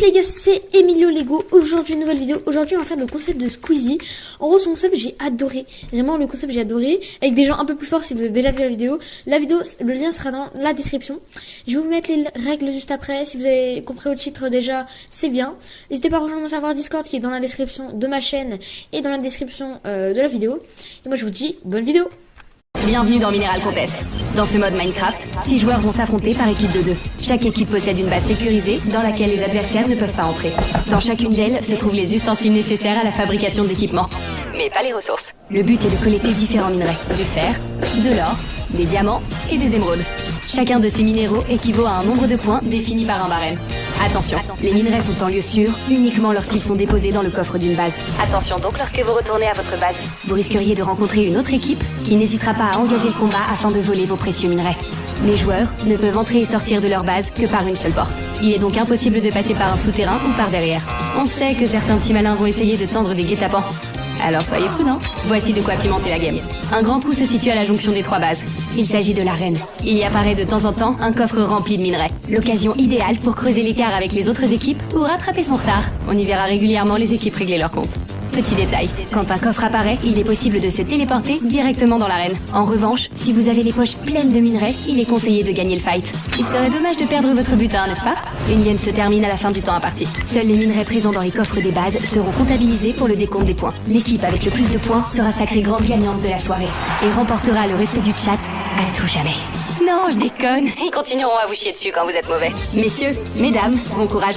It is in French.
Les gars, c'est Emilio Lego. Aujourd'hui, une nouvelle vidéo. Aujourd'hui, on va faire le concept de Squeezie. En gros, ce concept, j'ai adoré. Vraiment, le concept, j'ai adoré. Avec des gens un peu plus forts si vous avez déjà vu la vidéo. La vidéo, le lien sera dans la description. Je vais vous mettre les règles juste après. Si vous avez compris au titre déjà, c'est bien. N'hésitez pas à rejoindre mon serveur Discord qui est dans la description de ma chaîne et dans la description de la vidéo. Et moi, je vous dis bonne vidéo. Bienvenue dans Mineral Contest. Dans ce mode Minecraft, 6 joueurs vont s'affronter par équipe de 2. Chaque équipe possède une base sécurisée dans laquelle les adversaires ne peuvent pas entrer. Dans chacune d'elles se trouvent les ustensiles nécessaires à la fabrication d'équipements. Mais pas les ressources. Le but est de collecter différents minerais. Du fer, de l'or, des diamants et des émeraudes. Chacun de ces minéraux équivaut à un nombre de points défini par un barème. Attention, les minerais sont en lieu sûr uniquement lorsqu'ils sont déposés dans le coffre d'une base. Attention donc lorsque vous retournez à votre base. Vous risqueriez de rencontrer une autre équipe qui n'hésitera pas à engager le combat afin de voler vos précieux minerais. Les joueurs ne peuvent entrer et sortir de leur base que par une seule porte. Il est donc impossible de passer par un souterrain ou par derrière. On sait que certains petits malins vont essayer de tendre des guet-apens. Alors soyez prudents. Voici de quoi pimenter la game. Un grand trou se situe à la jonction des 3 bases. Il s'agit de l'arène. Il y apparaît de temps en temps un coffre rempli de minerais. L'occasion idéale pour creuser l'écart avec les autres équipes ou rattraper son retard. On y verra régulièrement les équipes régler leur compte. Petit détail, quand un coffre apparaît, il est possible de se téléporter directement dans l'arène. En revanche, si vous avez les poches pleines de minerais, il est conseillé de gagner le fight. Il serait dommage de perdre votre butin, n'est-ce pas? Une game se termine à la fin du temps imparti. Seuls les minerais présents dans les coffres des bases seront comptabilisés pour le décompte des points. L'équipe avec le plus de points sera sacrée grande gagnante de la soirée et remportera le respect du chat à tout jamais. Non, je déconne. Ils continueront à vous chier dessus quand vous êtes mauvais. Messieurs, mesdames, bon courage.